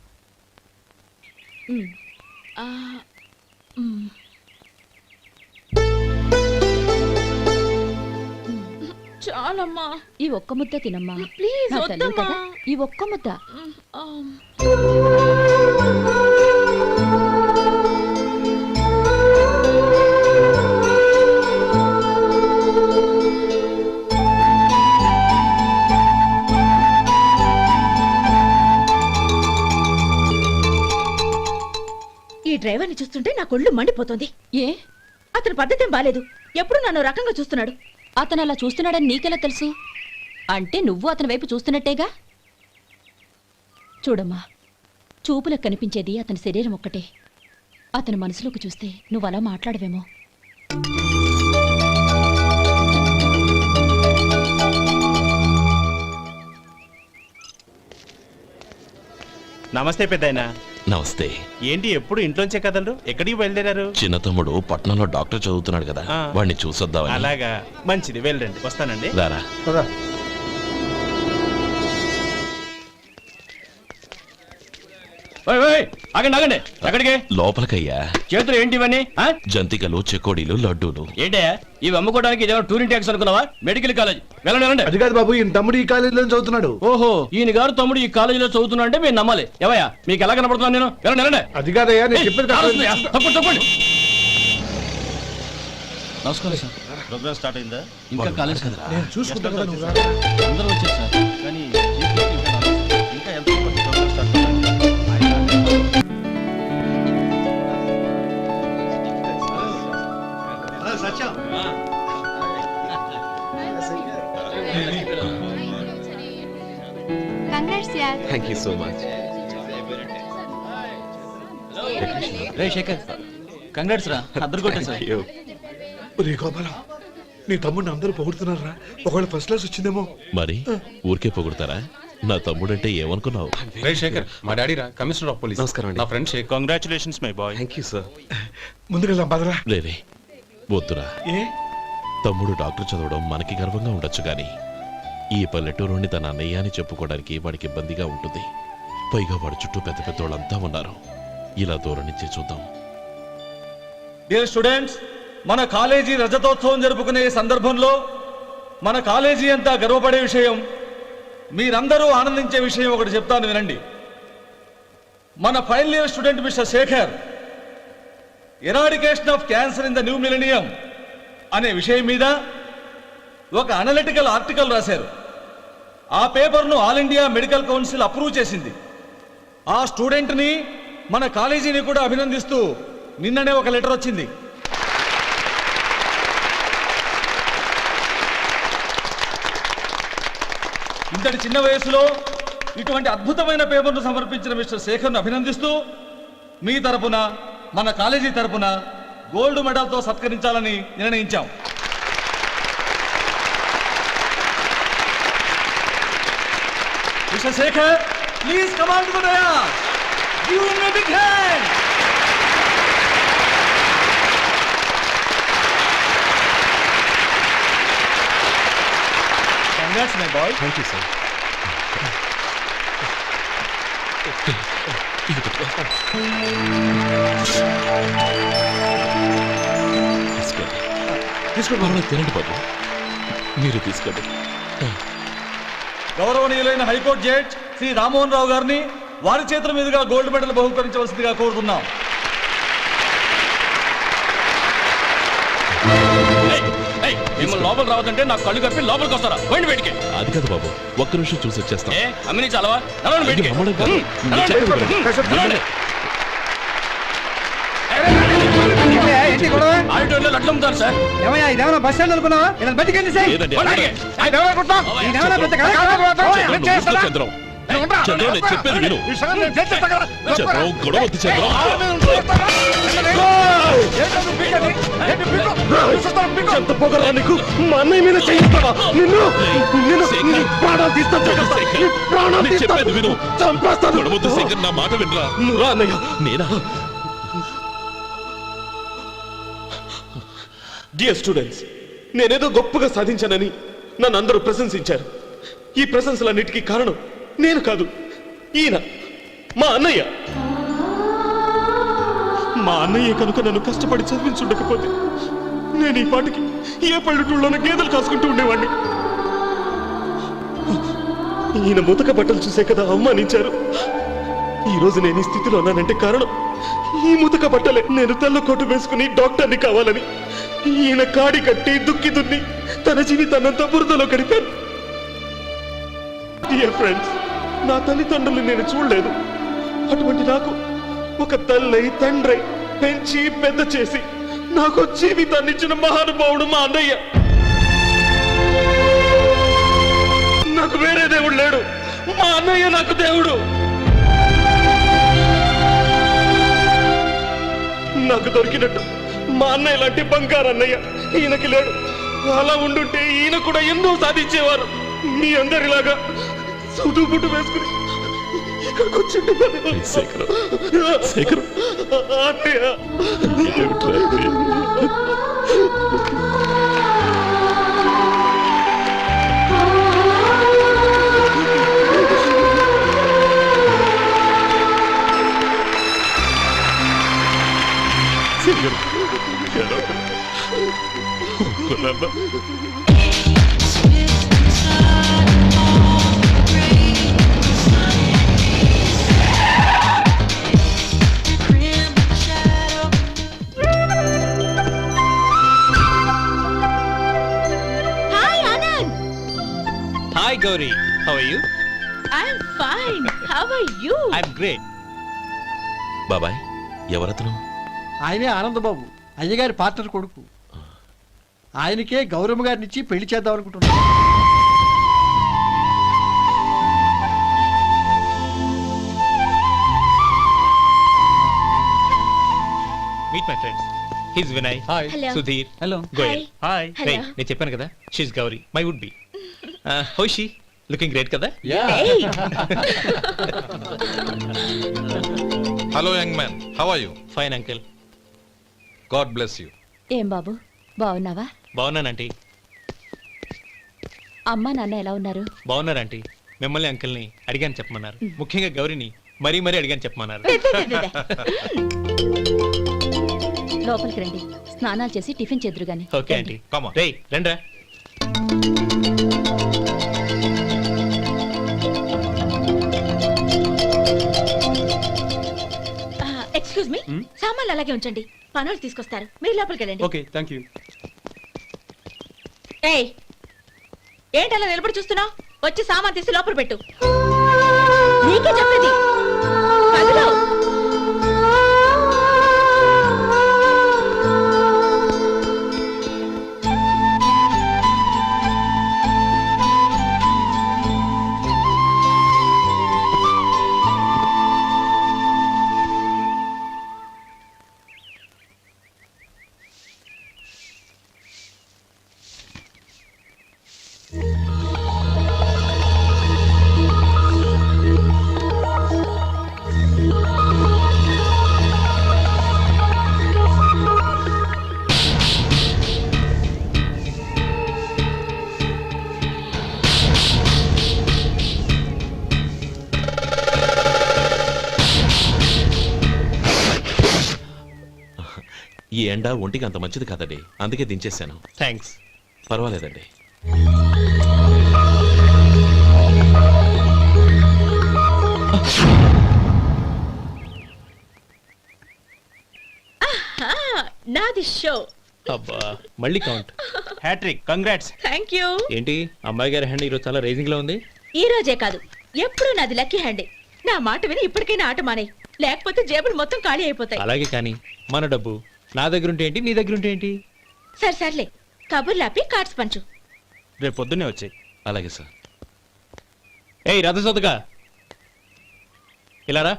చాలమ్మా, ఈ ఒక్క ముద్ద తినమ్మా ప్లీజ్. నా తల్లి కదా, ఈ ఒక్క ముద్ద. ఈ డ్రైవర్ని చూస్తుంటే నా కొళ్ళు మండిపోతుంది. ఏ, అతని పద్ధతి ఏం బాలేదు. ఎప్పుడు నన్ను రకంగా చూస్తున్నాడు. అతను అలా చూస్తున్నాడని నీకెలా తెలుసు? అంటే నువ్వు అతని వైపు చూస్తున్నట్టేగా. చూడమ్మా, చూపులకు కనిపించేది అతని శరీరం ఒక్కటే. అతని మనసులోకి చూస్తే నువ్వు అలా మాట్లాడవేమో. నమస్తే పెద్దాయనా. నమస్తే. ఏంటి ఎప్పుడు ఇంట్లోంచే కదలరు? ఎక్కడికి బయలుదేరారు? చిన్న తమ్ముడు పట్నంలో డాక్టర్ చదువుతున్నాడు కదా, వాడిని చూసొద్దామని. అలాగా, మంచిది, వెళ్ళండి. వస్తానండి. రారా. ఆగండి ఆగండి, ఎక్కడికి? లోపలికయ్యా. చేతులు ఏంటి ఇవన్నీ? జంతికలు, చెకోడీలు, లడ్డూలు. ఏంటయ్యా ఇవి అమ్ముకోవడానికి ఇదేమో టూరింగ్ ట్యాక్స్ అనుకున్నావా? Medical college. వెళ్ళండి. అది కాదు బాబు, ఈయన తమ్ముడు ఈ కాలేజీలో చదువుతున్నాడు. ఓహో, ఈయన గారు తమ్ముడు ఈ కాలేజీలో చదువుతున్నా అంటే మీరు నమ్మాలి. ఎవయా మీకు ఎలా కనపడుతున్నాను నేను? వెళ్ళండి. అది కాదయ్యా, నేను చెప్పేది తప్పండి. నమస్కారం సార్. ప్రోగ్రామ్ స్టార్ట్ అయిందా? ఇంకా కాలేజ్ కదా. నేను చూసుకుంటాను కదా, నువ్వు రా. అందరూ వచ్చారు సార్, కానీ ఇంకా ఎంత ప్రోగ్రామ్ స్టార్ట్ అవ్వాలి? Thank you so much. రే శేఖర్, కంగ్రాట్స్ రా, అద్దరు కొట్టేసారు. ఒరే గోపాలం, నీ తమ్ముడిని అందరూ పొగుడుతున్నారా? ఒకవేళ ఫస్ట్ క్లాస్ వచ్చిందేమో. మరి ఊరికే పొగుడతారా? నా తమ్ముడంటే ఏమనుకున్నావు? రే శేఖర్, మా డాడీ రా, కమిషనర్ ఆఫ్ పోలీస్. నమస్కారం. నా friend Shekhar. Congratulations my boy. Thank you sir. ముందుకెళ్దాం పదరా. లేదే, వద్దురా. ఏ తమ్ముడు డాక్టర్ చదవడం మనకి గర్వంగా ఉండొచ్చు, కానీ ఈ పల్లెటూరుని తన అన్నయ్య అని చెప్పుకోవడానికి వాడికి ఇబ్బందిగా ఉంటుంది. పైగా వాడి చుట్టూ పెద్ద పెద్దోళ్ళంతా ఉన్నారు. ఇలా దూరం నుంచి చూద్దాం. డియర్ స్టూడెంట్స్, మన కాలేజీ రజతోత్సవం జరుపుకునే సందర్భంలో మన కాలేజీ అంతా గర్వపడే విషయం, మీరందరూ ఆనందించే విషయం ఒకటి చెప్తాను వినండి. మన final year student mister Shekhar, eradication of cancer in the new millennium అనే విషయం మీద ఒక అనలిటికల్ ఆర్టికల్ రాశారు. ఆ పేపర్ను all India medical council approve చేసింది. ఆ స్టూడెంట్ని మన కాలేజీని కూడా అభినందిస్తూ నిన్ననే ఒక లెటర్ వచ్చింది. ఇంతటి చిన్న వయసులో ఇటువంటి అద్భుతమైన పేపర్ను సమర్పించిన మిస్టర్ శేఖర్ను అభినందిస్తూ మీ తరపున మన కాలేజీ తరపున గోల్డ్ మెడల్తో సత్కరించాలని నిర్ణయించాం. Mister Shekhar, please come on to the dais. Give him a big hand. Congrats, my boy. Thank you sir. తీసుకోండి. తినండి బాబు, మీరు తీసుకోండి. గౌరవనీయులైన హైకోర్టు జడ్జ్ శ్రీ రామ్మోహన్ రావు గారిని వారి చేతుల మీదుగా గోల్డ్ మెడల్ బహుకరించవలసిందిగా కోరుతున్నాం. మిమ్మల్ని లోపల రావద్దంటే నాకు కళ్ళు కప్పి లోపలికి వస్తారా? పోయింది బయటికి. అది కాదు బాబు, ఒక్క నిమిషం చూసి వచ్చేస్తాం. అమ్మిని చాలవా? నడవండి బయటికి. రమ్మడం కాదు. నడవండి. ఆడిటోరియంలో లడ్లు అమ్ముతారు సార్. ఏమయ్యా ఇదేమన్నా బస్ స్టాండ్ అనుకున్నావా? ఇలా బయటికి సార్. లేదండి. చంద్రం, చంద్రం, నేను చెప్పేది విను. చంద్రం, గొడవ వద్దు చంద్రం. ఎంత పొగరా నీకు? మా అన్నయ్య మీద చేయిస్తావా? నిన్ను నిన్ను ప్రాణాలు తీస్తాను. నేను చెప్పేది విను. చంపేస్తాను. గొడవ వద్దు శేఖర్, నా మాట వినరా. నువ్వు రా అన్నయ్య. నేనా? డియర్ స్టూడెంట్స్, నేనేదో గొప్పగా సాధించానని నన్ను అందరూ ప్రశంసించారు. ఈ ప్రశంసలన్నిటికీ కారణం నేను కాదు, ఈయన మా అన్నయ్య. మా అన్నయ్య కనుక నన్ను కష్టపడి చదివించుండకపోతే నేను ఈ పాటికి ఏ పల్లెటూళ్ళలోనూ గేదెలు కాసుకుంటూ ఉండేవాడిని. ఈయన ముతక బట్టలు చూసే కదా అవమానించారు. ఈ రోజు నేను ఈ స్థితిలో ఉన్నానంటే కారణం ఈ ముతక బట్టలే. నేను తెల్ల కోటు వేసుకుని డాక్టర్ని కావాలని ఈయన కాడి కట్టి దుక్కి దున్ని తన జీవితాన్నంతా బురదలో గడిపాను. డియర్ ఫ్రెండ్స్, నా తల్లిదండ్రులు నేను చూడలేదు. అటువంటి నాకు ఒక తల్లై తండ్రై పెంచి పెద్ద చేసి నాకు జీవితాన్ని ఇచ్చిన మహానుభావుడు మా అన్నయ్య. నాకు వేరే దేవుడు లేడు, మా అన్నయ్య నాకు దేవుడు. నాకు దొరికినట్టు మా అన్నయ్య లాంటి బంగారు అన్నయ్య ఈయనకి లేడు. అలా ఉండుంటే ఈయన కూడా ఎన్నో సాధించేవారు. మీ అందరిలాగా సౌటు బుట్టు వేసుకుని ఇక్కడికి వచ్చింటే శేఖర్, శేఖర్, అన్నయ్య. Hi Gauri, how are you? I'm fine. How are you? I'm great. బాబాయ్, ఎవరతను? ఆయనే ఆనందబాబు, అయ్యగారి పార్ట్నర్ కొడుకు. ఆయనకే గౌరమ్మ గారిని ఇచ్చి పెళ్లి చేద్దాం అనుకుంటున్నాను. Meet my friends. His Vinay. Hi. Hello. Sudheer. Hello. Goyal. Hi. Hello. నేను చెప్పాను కదా, she's Gauri, my would be. How she? Looking great కదా? Hello young man, how are you? Fine uncle. God bless you. ఏం బాబు, బాగున్నావా? బాగున్నానంటీ. అమ్మా నాన్న ఎలా ఉన్నారు? బాగున్నారంటీ. మిమ్మల్ని అంకిల్ని అడిగాను చెప్పమన్నారు. ముఖ్యంగా గౌరీని మరీ మరీ అడిగాను చెప్పమన్నారు. లోపలికి రండి, స్నానాలు చేసి టిఫిన్ చేద్దరు గాని. Okay aunty. Come on. రేయ్ రండ్రా. ఎక్స్క్యూజ్ మీ, సామాన్లు అలాగే ఉంచండి, పనులు తీసుకొస్తారు. మీరు లోపలికి వెళ్ళండి. Okay, thank you. ఏయ్ ఏంటలా నిలబడి చూస్తున్నావు? వచ్చి సామాన్ తీసి లోపల పెట్టు. నీకే చెప్పేది. కదులు. ఈ ఎండ ఒంటికి అంత మంచిది కాదండి, అందుకే దించేశాను. థ్యాంక్స్. పర్వాలేదండి. నాది షో. అబ్బా మళ్ళీ count. Hat trick, congrats. Thank you. ఏంటి అమ్మాయి గారి హ్యాండ్ ఈరోజు చాలా రేజింగ్ లో ఉంది. ఈ రోజే కాదు, ఎప్పుడూ నాది లక్కీ హ్యాండే. నా మాట విని ఇప్పటికైనా ఆట మానే, లేకపోతే జేబులు మొత్తం ఖాళీ అయిపోతాయి. అలాగే కానీ మన డబ్బు నా దగ్గర ఉంటే ఏంటి, నీ దగ్గర ఉంటే ఏంటి? సరే సర్లే, కబుర్లు ఆపి కార్డ్స్ పంచు. రేపు పొద్దున్నే వచ్చాయి. అలాగే సార్. ఏయ్ రథసోదగా ఇలా రా.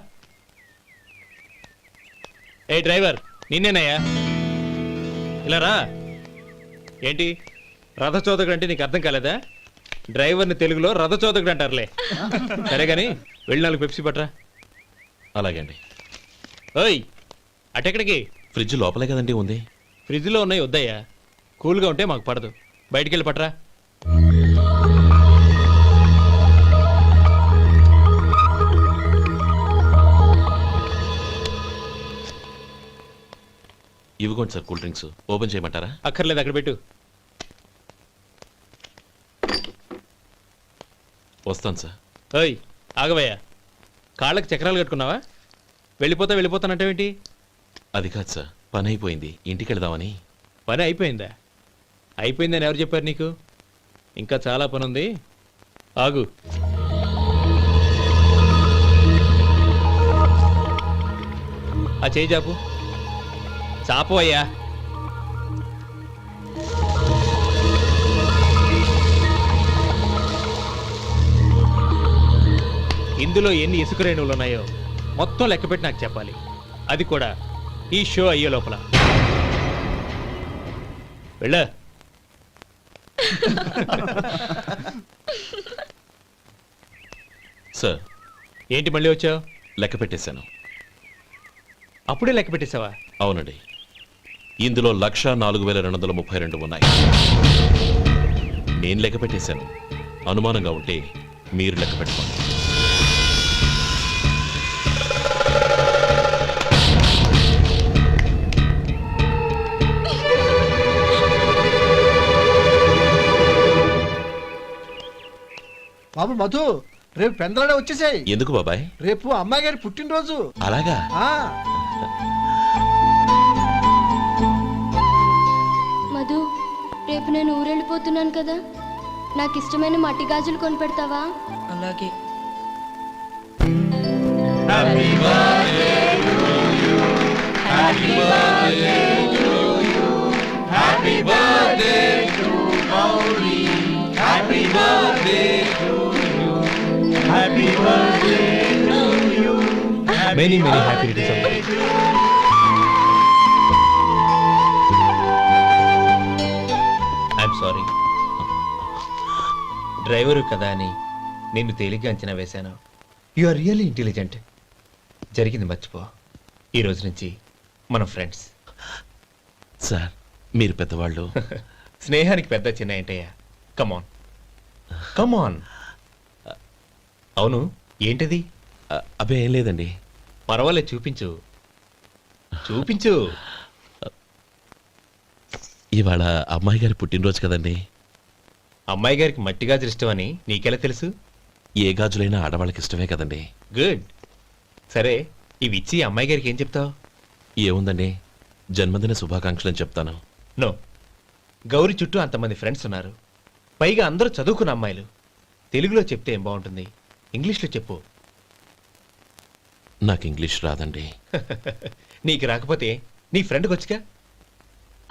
ఏ డ్రైవర్ నిన్నేనయ్యా, ఇలా రా. ఏంటి రథచోదకుడు అంటే నీకు అర్థం కాలేదా? డ్రైవర్ని తెలుగులో రథచోదకుడు అంటారులే. సరే కానీ వెళ్ళి 4 పెప్సీ పట్రా. అలాగే అండి. ఓయ్ అటెక్కడికి? ఫ్రిడ్జ్ లోపలే కదండి ఉంది. ఫ్రిడ్జ్లో ఉన్నాయి వద్దయ్యా, కూల్గా ఉంటే మాకు పడదు. బయటికి వెళ్ళి పట్రా. ఇవ్వకోండి సార్, కూల్ డ్రింక్స్. ఓపెన్ చేయమంటారా? అక్కర్లేదు, అక్కడ పెట్టు. వస్తాను సార్. ఓయ్ ఆగవయ్యా, కాళ్ళకి చక్రాలు కట్టుకున్నావా? వెళ్ళిపోతానంటావేంటి? అది కాదు సార్, పని అయిపోయింది, ఇంటికి వెళదామని. పని అయిపోయిందా? అయిపోయిందని ఎవరు చెప్పారు నీకు? ఇంకా చాలా పని ఉంది, ఆగు. ఆ చేయి చాపు. చాపు అయ్యా. ఇందులో ఎన్ని ఇసుక రేణువులు ఉన్నాయో మొత్తం లెక్కపెట్టి నాకు చెప్పాలి, అది కూడా ఈ షో అయ్యే లోపల. వెళ్ళ. సార్ ఏంటి మళ్ళీ వచ్చావు? లెక్క పెట్టేశాను. అప్పుడే లెక్క పెట్టేశావా? అవునండి, ఇందులో 1,04,232 ఉన్నాయి. నేను లెక్క పెట్టేశాను. అనుమానంగా ఉంటే మీరు లెక్క పెట్టుకోండి. బాబు మధు, రేపు పెందలాడే వచ్చేసాయి. ఎందుకు బాబాయ్? రేపు అమ్మాయి గారి పుట్టినరోజు. అలాగా? మధు, రేపు నేను ఊరెళ్ళిపోతున్నాను కదా, నాకు ఇష్టమైన మట్టి గాజులు కొనిపెడతావా? అలాగే. Many happy returns. I'm sorry. Driver కదా అని నిన్ను తేలిగ్గా అంచనా వేశాను. You are really intelligent. జరిగింది మర్చిపో. ఈ రోజు నుంచి మనం ఫ్రెండ్స్. సార్ మీరు పెద్దవాళ్ళు. స్నేహానికి పెద్ద చిన్న ఏంటయ్యా? కమాన్ కమాన్. అవును, ఏంటది? అబ్బే ఏం లేదండి. పర్వాలేదు, చూపించు చూపించు. ఇవాళ అమ్మాయి గారి పుట్టినరోజు కదండి. అమ్మాయి గారికి మట్టి గాజులు ఇష్టమని నీకెలా తెలుసు? ఏ గాజులైనా ఆడవాళ్ళకి ఇష్టమే కదండి. గుడ్. సరే, ఇవి ఇచ్చి అమ్మాయి గారికి ఏం చెప్తావు? ఏముందండి, జన్మదిన శుభాకాంక్షలని చెప్తాను. నో, గౌరీ చుట్టూ అంతమంది ఫ్రెండ్స్ ఉన్నారు, పైగా అందరూ చదువుకున్న అమ్మాయిలు. తెలుగులో చెప్తే ఏం బాగుంటుంది, ఇంగ్లీష్లో చెప్పు. నాకు ఇంగ్లీష్ రాదండి. నీకు రాకపోతే నీ ఫ్రెండ్కి వచ్చిగా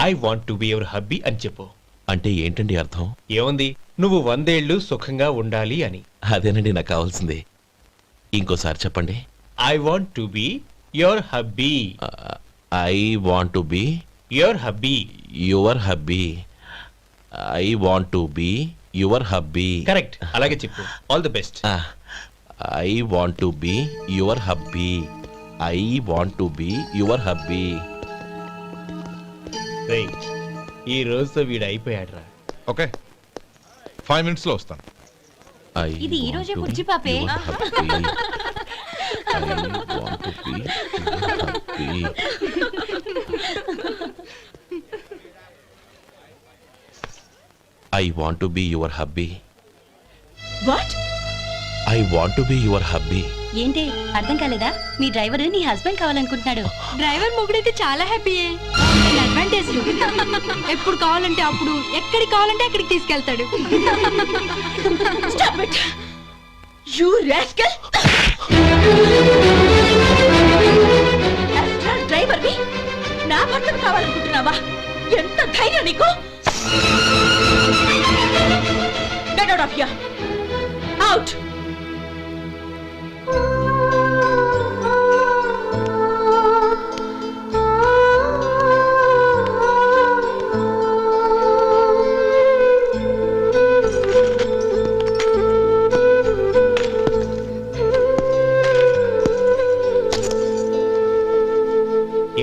I want to be your hubby అని చెప్పు. అంటే ఏంటండి అర్థం? ఏముంది, నువ్వు 100 ఏళ్ళు సుఖంగా ఉండాలి అని. అదేనండి నాకు కావాల్సింది. ఇంకోసారి చెప్పండి. I want to be your hubby. I want to be your hubby. Your hubby. I want to be your hubby. Correct, అలాగే చెప్పు. All the best. I want to be your hubby. I want to be your hubby. ఈ రోజుతో వీడు అయిపోయాడురా. Okay, 5 minutesలో వస్తాను. ఇది ఈ రోజే బుజ్జి పాపే. I want to be your hubby. What? I want to be your hubby. ఏంటి అర్థం కాలేదా? మీ డ్రైవర్ నీ హస్బెండ్ కావాలనుకుంటున్నాడు. డ్రైవర్ మొగుడైతే చాలా హ్యాపీయే. అడ్వాంటేజ్ ఎప్పుడు కావాలంటే అప్పుడు, ఎక్కడికి కావాలంటే అక్కడికి తీసుకెళ్తాడు. Stop it! You rascal! Driver వి నా భర్తను కావాలనుకుంటున్నావా? ఎంత ధైర్యం నీకు? Get out of here! Out!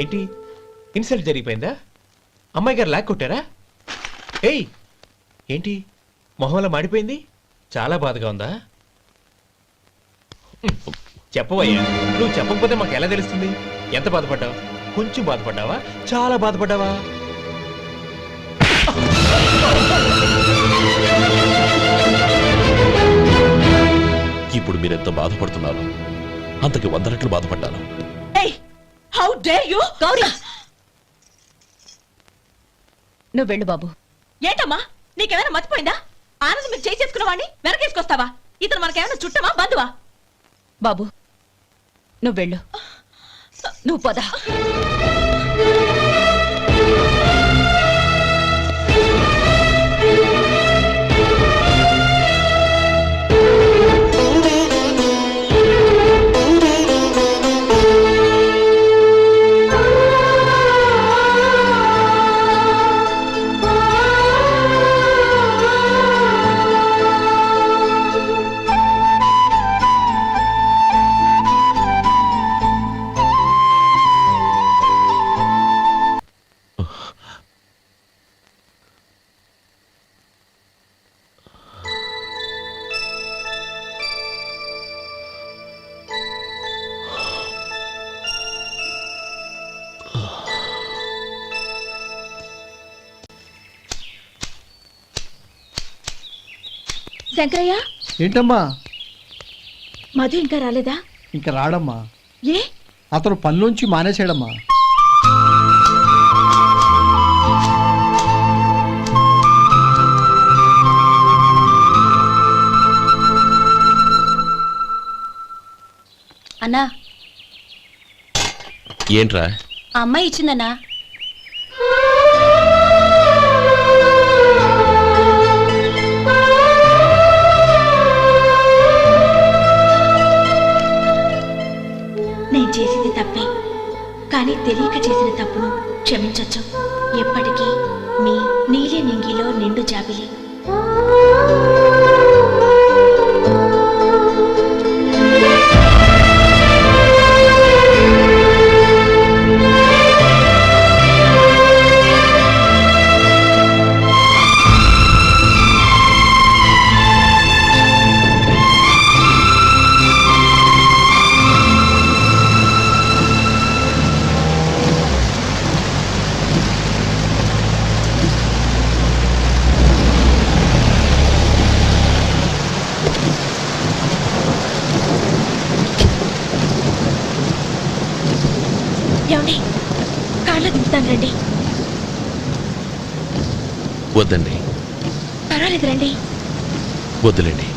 ఏంటి, ఇన్సల్ట్ జరిగిపోయిందా? అమ్మాయి గారు లాక్ కొట్టారా? ఏయ్, ఏంటి మొహంలో మాడిపోయింది? చాలా బాధగా ఉందా? చెప్పవయ్యా, నువ్వు చెప్పకపోతే మాకు ఎలా తెలుస్తుంది? ఎంత బాధపడ్డావు? కొంచెం బాధపడ్డావా, చాలా బాధపడ్డావా? ఇప్పుడు మీరెంత బాధపడుతున్నారు, అంతకి 100 రెట్లు బాధపడ్డాను. How dare you? గౌరీ, నువ్వు వెళ్ళు బాబు. ఏంటమ్మా, నీకేమైనా మర్చిపోయిందా? ఆనందం మీరు చేసుకున్న వాడిని వెనకేసుకొస్తావా? ఇతను మనకేమైనా చుట్టమా, బంధువా? బాబు నువ్వు వెళ్ళు. నువ్వు పద. శంకరయ్య, ఏంటమ్మా? మధు ఇంకా రాలేదా? ఇంకా రాడమ్మా. ఏ? అతను పనిలోంచి మానేసాడమ్మా. అన్నా, ఏంట్రా? ఆ అమ్మాయి ఇచ్చిందన్నా. నేను చేసింది తప్పే, కానీ తెలియక చేసిన తప్పును క్షమించొచ్చు. ఎప్పటికీ మీ నీలి నింగిలో నిండు జాబిలి. ఏమండి, కాళ్ళ దింపుతాను రండి. వద్దండి. పర్వాలేదు రండి. వద్దులేండి.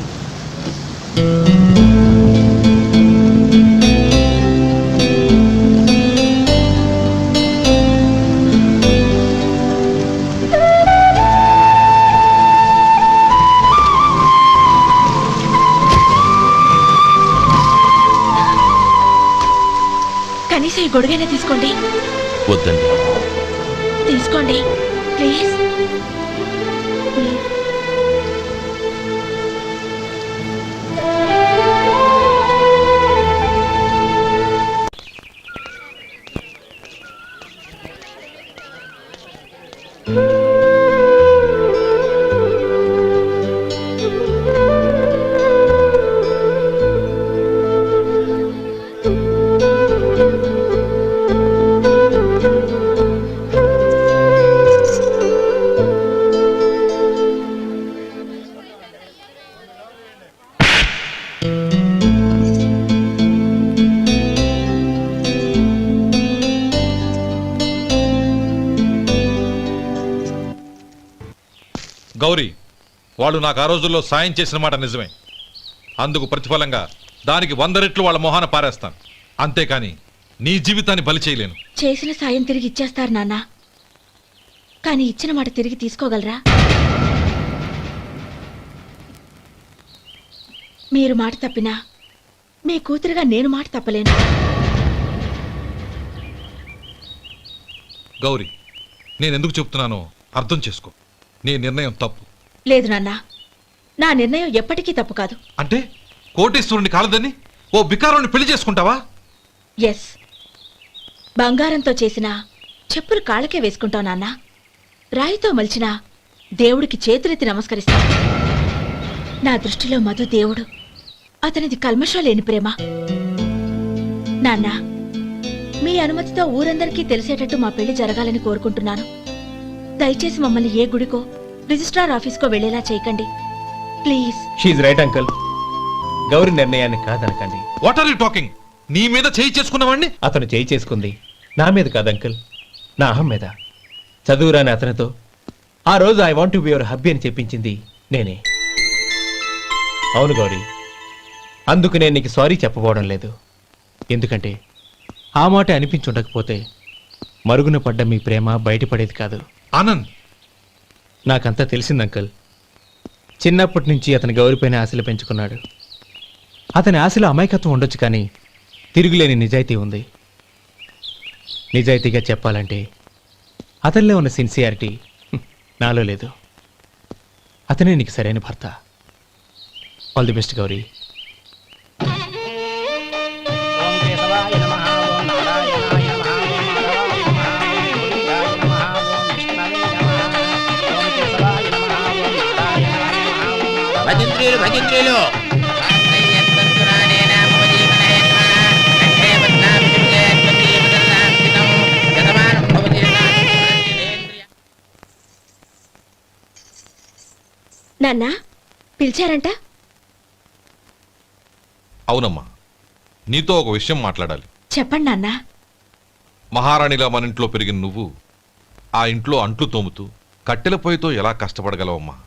కనీసం ఈ గొడుగైనా తీసుకోండి. వద్దండి. తీసుకోండి ప్లీజ్. గౌరీ, వాళ్ళు నాకు ఆ రోజుల్లో సాయం చేసిన మాట నిజమే. అందుకు ప్రతిఫలంగా దానికి 100 రెట్లు వాళ్ళ మొహాన పారేస్తాను. అంతేకాని నీ జీవితాన్ని బలి చేయలేను. చేసిన సాయం తిరిగి ఇచ్చేస్తారు నాన్న, కానీ ఇచ్చిన మాట తిరిగి తీసుకోగలరా? మీరు మాట తప్పినా మీ కూతురుగా నేను మాట తప్పలేను. గౌరీ, నేనెందుకు చెప్తున్నానో అర్థం చేసుకో. నీ నిర్ణయం తప్పు. లేదు నాన్న, నా నిర్ణయం ఎప్పటికీ తప్పు కాదు. అంటే కోటేశ్వరుని కాలదని ఓ బికారుని పెళ్లి చేసుకుంటావా? ఎస్, బంగారంతో చేసిన చెప్పులు కాళ్ళకే వేసుకుంటావు నాన్న. రాయితో మలిచిన దేవుడికి చేతులెత్తి నమస్కరిస్తాను. నా దృష్టిలో మధు దేవుడు, అతనిది కల్మషం లేని ప్రేమ. నాన్న, మీ అనుమతితో ఊరందరికీ తెలిసేటట్టు మా పెళ్లి జరగాలని కోరుకుంటున్నాను. దయచేసి మమ్మల్ని ఏ గుడికో రిజిస్ట్రార్ ఆఫీస్కో వెళ్లేలా చేయకండి please. She's right uncle. Gauri నిర్ణయాన్ని కాదనకండి. What are you talking? నీ మీద చేయి చేసుకున్నవాడిని అతను చేయి చేసుకుంది నా మీద కాదు అంకుల్, నా అహం మీద. చదువురాని అతనితో ఆ రోజు I want to be your hubby అని చెప్పించింది నేనే. అవును గౌరీ, అందుకు నేను నీకు సారీ చెప్పబోవడం లేదు. ఎందుకంటే ఆ మాట అనిపించుండకపోతే మరుగున పడ్డ మీ ప్రేమ బయటపడేది కాదు. ఆనంద్, నాకంతా తెలిసింది అంకుల్. చిన్నప్పటి నుంచి అతని గౌరీపైన ఆశలు పెంచుకున్నాడు. అతని ఆశలో అమాయకత్వం ఉండొచ్చు, కానీ తిరుగులేని నిజాయితీ ఉంది. నిజాయితీగా చెప్పాలంటే అతనిలో ఉన్న సిన్సియారిటీ నాలో లేదు. అతనే నీకు సరైన భర్త. All the best Gauri. భజంత్రీలు భజంత్రీలు నాన్న, పిలిచారంట? అవునమ్మా, నీతో ఒక విషయం మాట్లాడాలి. చెప్పండి నాన్న. మహారాణిలా మన ఇంట్లో పెరిగిన నువ్వు ఆ ఇంట్లో అంట్లు తోముతూ కట్టెల పొయ్యితో ఎలా కష్టపడగలవమ్మా?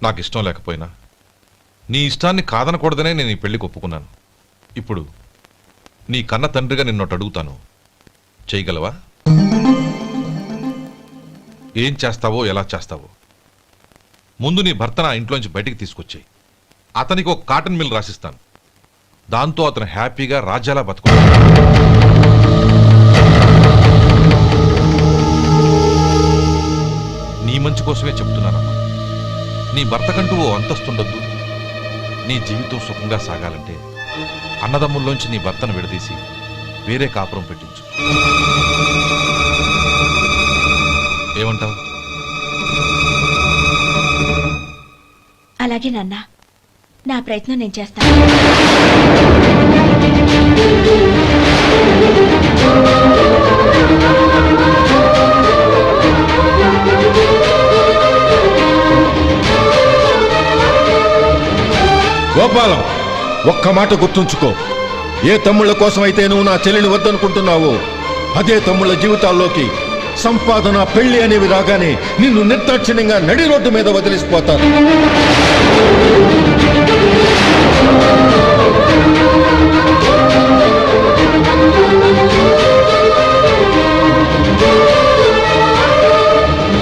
నాకు ఇష్టం లేకపోయినా నీ ఇష్టాన్ని కాదనకూడదనే నేను ఈ పెళ్లికి ఒప్పుకున్నాను. ఇప్పుడు నీ కన్న తండ్రిగా నిన్నొట్టు అడుగుతాను, చేయగలవా? ఏం చేస్తావో, ఎలా చేస్తావో ముందు నీ భర్తను ఆ ఇంట్లోంచి బయటికి తీసుకొచ్చాయి. అతనికి ఒక కాటన్ మిల్ రాసిస్తాను. దాంతో అతను హ్యాపీగా రాజ్యాలా బతుకుతాడు. నీ మంచి కోసమే చెప్తున్నానమ్మా. నీ భర్తకంటూ ఓ అంతస్తుండొద్దు. నీ జీవితం సుఖంగా సాగాలంటే అన్నదమ్ముల్లోంచి నీ భర్తను విడదీసి వేరే కాపురం పెట్టించు. ఏమంటావు? అలాగే నాన్న, నా ప్రయత్నం నేను చేస్తాను. గోపాలం, ఒక్క మాట గుర్తుంచుకో. ఏ తమ్ముళ్ళ కోసం అయితే నువ్వు నా చెల్లిని వద్దనుకుంటున్నావో అదే తమ్ముళ్ళ జీవితాల్లోకి సంపాదన పెళ్లి అనేవి రాగానే నిన్ను నిర్దాక్షిణ్యంగా నడి రోడ్డు మీద వదిలిసిపోతారు.